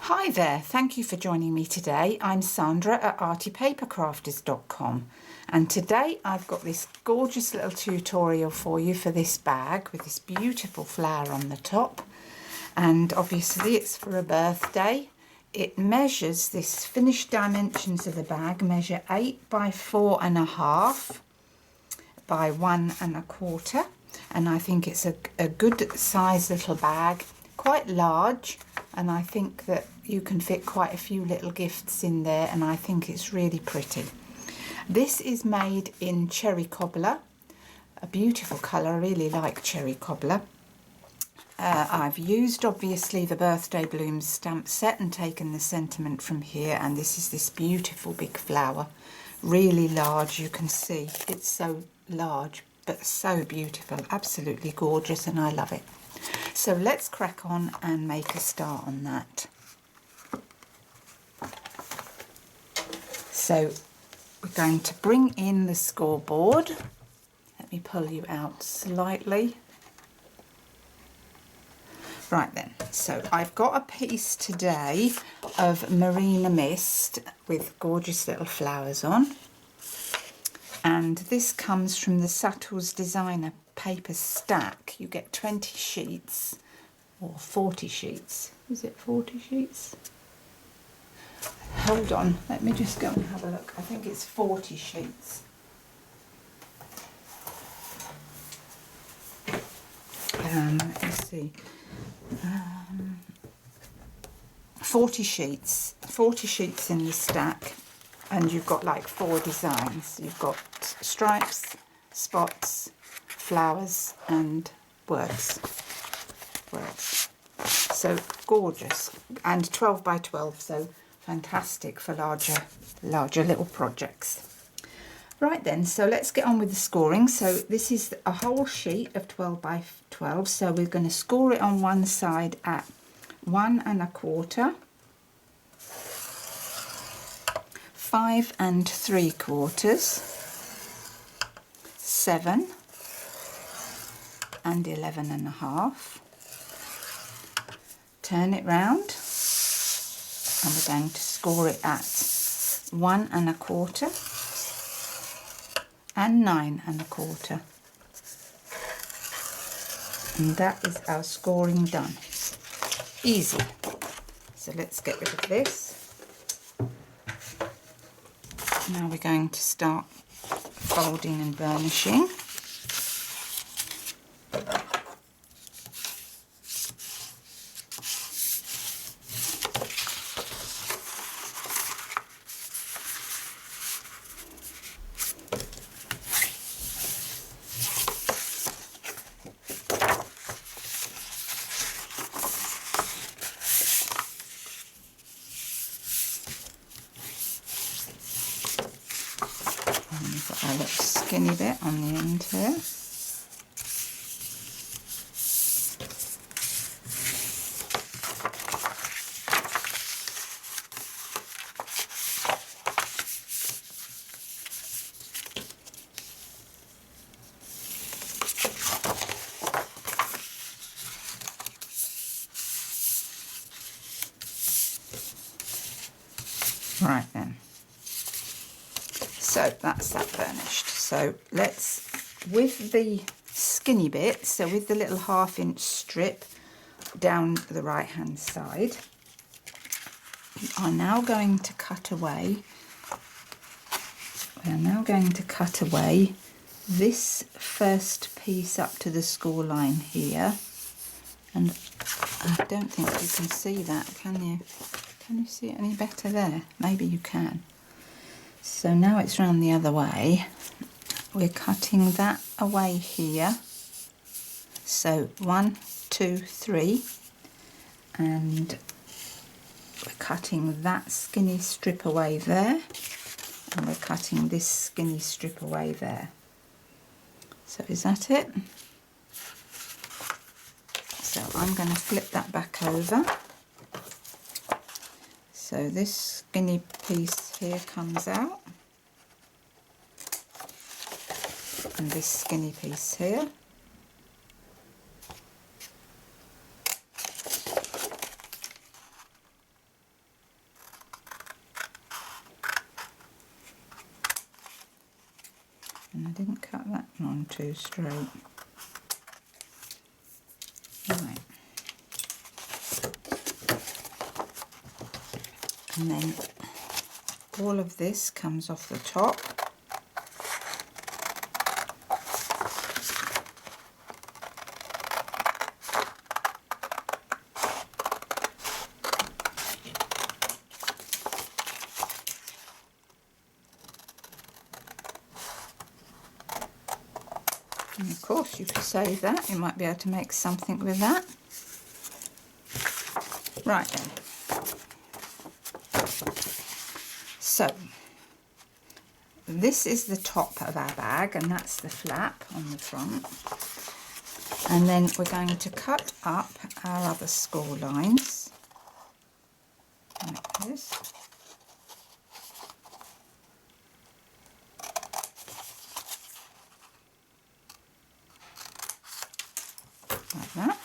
Hi there, thank you for joining me today. I'm Sandra at artypapercrafters.com, and today I've got this gorgeous little tutorial for you for this bag with this beautiful flower on the top, and obviously it's for a birthday. It measures, this finished dimensions of the bag measure 8 by 4.5 by 1 1/4, and I think it's a good size little bag, quite large, and I think that you can fit quite a few little gifts in there, and I think it's really pretty. This is made in cherry cobbler, a beautiful colour. I really like cherry cobbler. I've used obviously the birthday blooms stamp set and taken the sentiment from here, and this is this beautiful big flower, really large. You can see it's so large but so beautiful, absolutely gorgeous, and I love it. So let's crack on and make a start on that. So we're going to bring in the scoreboard. Let me pull you out slightly. Right then, so I've got a piece today of Marina Mist with gorgeous little flowers on. And this comes from the Sattles Designer paper stack. You get 20 sheets or 40 sheets. Is it 40 sheets? Hold on, let me just go and have a look. I think it's 40 sheets. Let's see. 40 sheets. 40 sheets in the stack, and you've got like 4 designs. You've got stripes, spots, flowers, and words. So gorgeous, and 12 by 12, so fantastic for larger little projects. Right then, so let's get on with the scoring. So this is a whole sheet of 12 by 12, so we're going to score it on one side at 1 1/4, 5 3/4, 7 and 11.5. Turn it round, and we're going to score it at 1 1/4 and 9 1/4. And that is our scoring done. Easy. So let's get rid of this. Now we're going to start folding and burnishing. We've got our little skinny bit on the end here. Right then. So that's that burnished. So let's, with the skinny bit, so with the little 1/2 inch strip down the right hand side, we are now going to cut away. We are now going to cut away this first piece up to the score line here, and I don't think you can see that, can you? Can you see it any better there? Maybe you can. So now it's round the other way. We're cutting that away here. So 1, 2, 3, and we're cutting that skinny strip away there, and we're cutting this skinny strip away there. So is that it? So I'm going to flip that back over. So this skinny piece here comes out, and this skinny piece here. too straight. Right. And then all of this comes off the top. And of course you could save that, you might be able to make something with that. Right then. So, this is the top of our bag and that's the flap on the front. And then we're going to cut up our other score lines like this. Like that.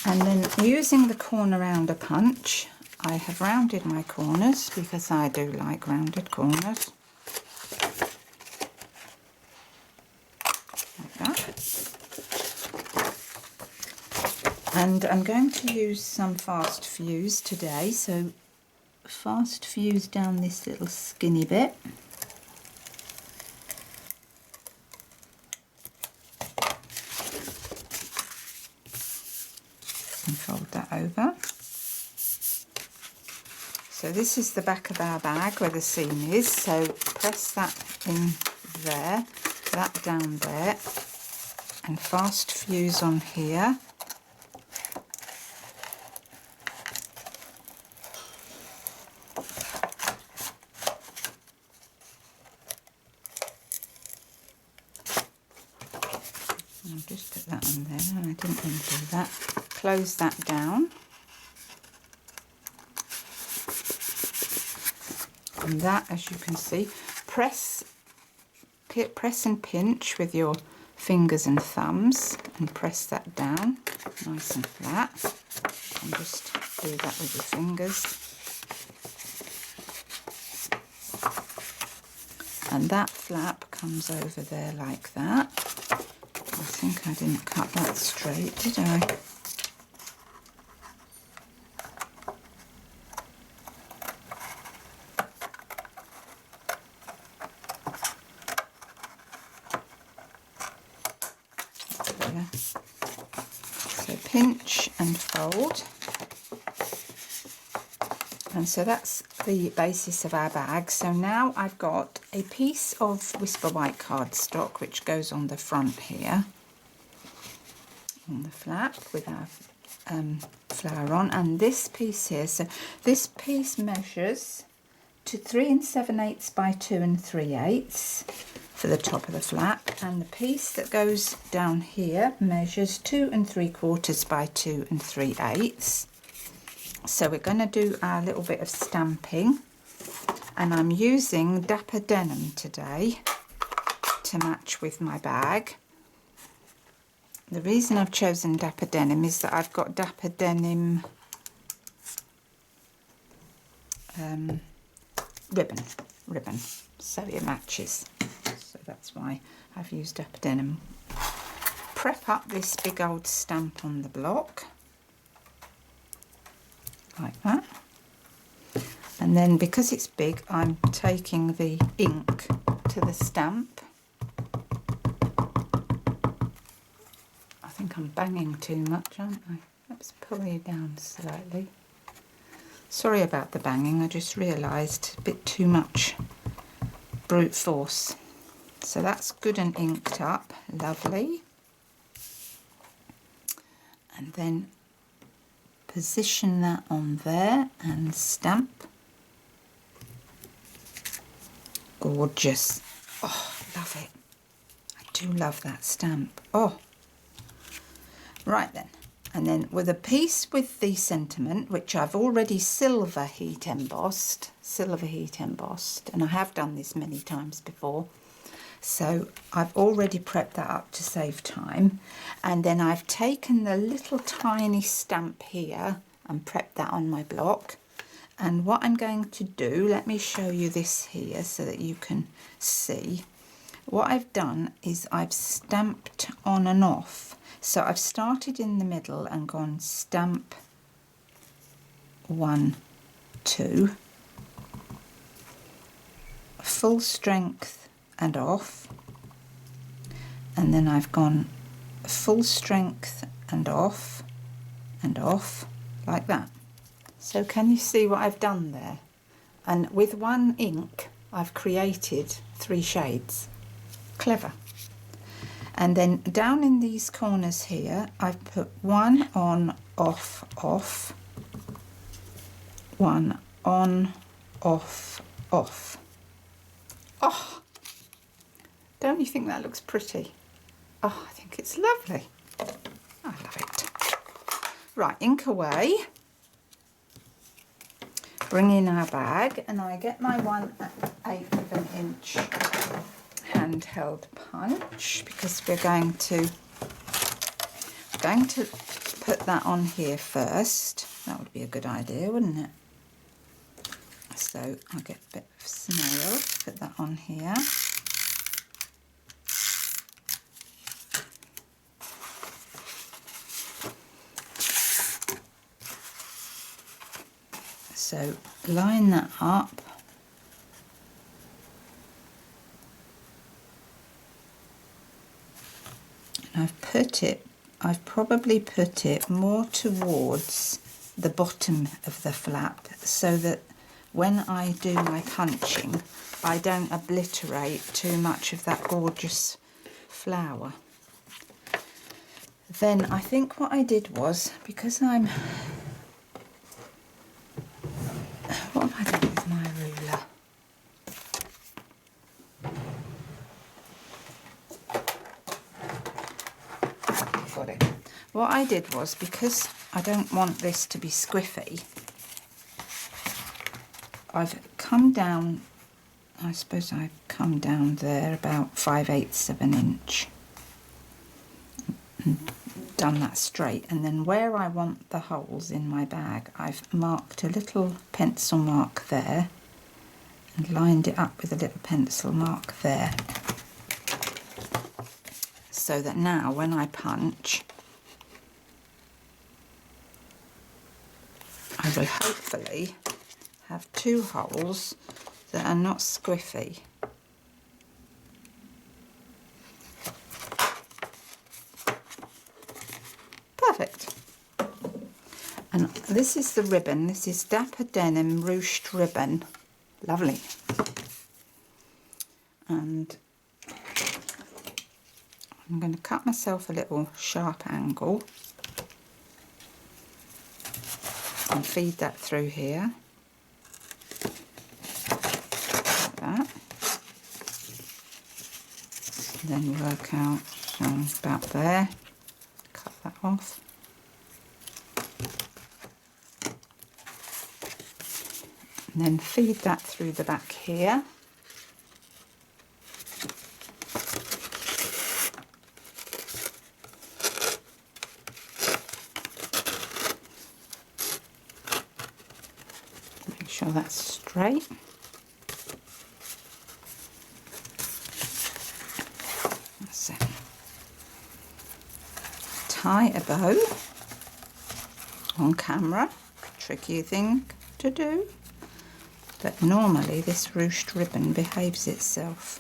And then using the corner rounder punch, I have rounded my corners because I do like rounded corners. Like that. And I'm going to use some fast fuse today, so fast fuse down this little skinny bit. And fold that over. So this is the back of our bag where the seam is, so press that in there, that down there, and fast fuse on here. I'll just put that on there, I didn't want to do that. Close that down. And that, as you can see, press and pinch with your fingers and thumbs and press that down nice and flat. And just do that with your fingers. And that flap comes over there like that. I think I didn't cut that straight, did I? There. So pinch and fold. And so that's the basis of our bag. So now I've got a piece of Whisper White cardstock which goes on the front here, on the flap with our flower on, and this piece here. So this piece measures to 3 7/8 by 2 3/8 for the top of the flap, and the piece that goes down here measures 2 3/4 by 2 3/8. So we're going to do our little bit of stamping, and I'm using Dapper Denim today to match with my bag. The reason I've chosen Dapper Denim is that I've got Dapper Denim ribbon, so it matches. So that's why I've used Dapper Denim. Prep up this big old stamp on the block. Like that, and then because it's big, I'm taking the ink to the stamp. I think I'm banging too much, aren't I? Let's pull you down slightly. Sorry about the banging, I just realised a bit too much brute force. So that's good and inked up, lovely. And then position that on there and stamp. Gorgeous. Oh, love it. I do love that stamp. Oh. Right then. And then with a piece with the sentiment, which I've already silver heat embossed, and I have done this many times before. So I've already prepped that up to save time, and then I've taken the little tiny stamp here and prepped that on my block. And what I'm going to do, let me show you this here so that you can see. What I've done is I've stamped on and off. So I've started in the middle and gone stamp 1, 2, full strength and off, and then I've gone full strength and off, like that. So can you see what I've done there? And with one ink I've created 3 shades. Clever. And then down in these corners here I've put 1 on, off, off, 1 on, off, off. Oh, don't you think that looks pretty? Oh, I think it's lovely. I love it. Right, ink away. Bring in our bag, and I get my 1/8 of an inch handheld punch, because we're going to put that on here first. That would be a good idea, wouldn't it? So I'll get a bit of snail, put that on here. So line that up. And I've probably put it more towards the bottom of the flap, so that when I do my punching I don't obliterate too much of that gorgeous flower. Then I think what I did was, because what am I doing with my ruler? Got it. What I did was, because I don't want this to be squiffy, I've come down, I suppose I've come down there about 5/8 of an inch and done that straight, and then where I want the holes in my bag I've marked a little pencil mark there and lined it up with a little pencil mark there, so that now when I punch I will hopefully have 2 holes that are not squiffy. Perfect. And this is the ribbon. This is Dapper Denim Ruched ribbon. Lovely. And I'm going to cut myself a little sharp angle and feed that through here. Like that. And then work out about there. Cut that off. And then feed that through the back here. Make sure that's straight. That's it. Tie a bow on camera, tricky thing to do. But normally this ruched ribbon behaves itself.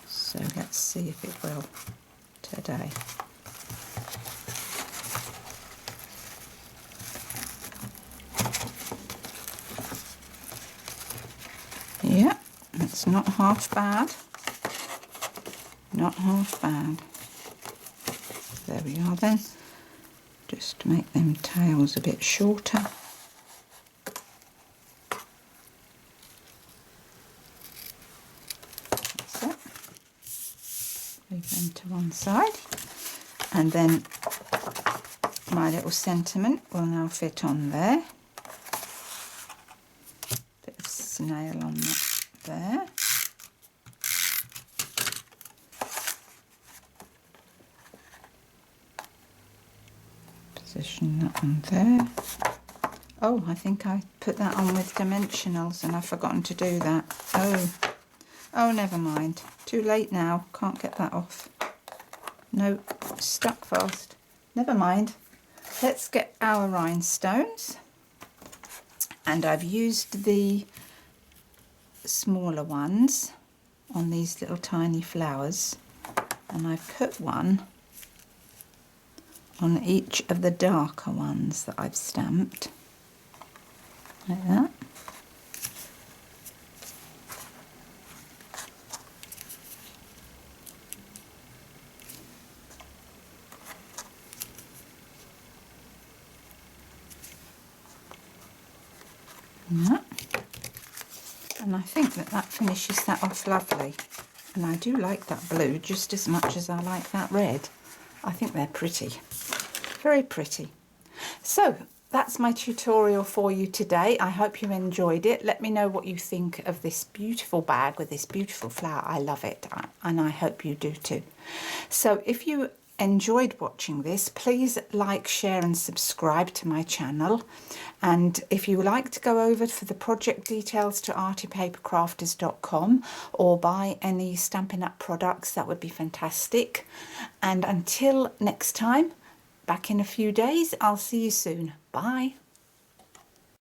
So let's see if it will today. Yeah, it's not half bad. Not half bad. There we are then. Just to make them tails a bit shorter. Leave them to one side, and then my little sentiment will now fit on there. Bit of snail on that there. Position that on there. Oh, I think I put that on with dimensionals and I've forgotten to do that. Oh, Oh, never mind. Too late now. Can't get that off. No, stuck fast. Never mind. Let's get our rhinestones. And I've used the smaller ones on these little tiny flowers. And I've put one on each of the darker ones that I've stamped. Like that. And I think that finishes that off lovely. And I do like that blue just as much as I like that red. I think they're pretty, very pretty. So that's my tutorial for you today. I hope you enjoyed it. Let me know what you think of this beautiful bag with this beautiful flower. I love it, and I hope you do too. So if you enjoyed watching this, please like, share and subscribe to my channel. And if you would like to go over for the project details to artypapercrafters.com or buy any Stampin' Up products, that would be fantastic. And until next time, back in a few days, I'll see you soon. Bye.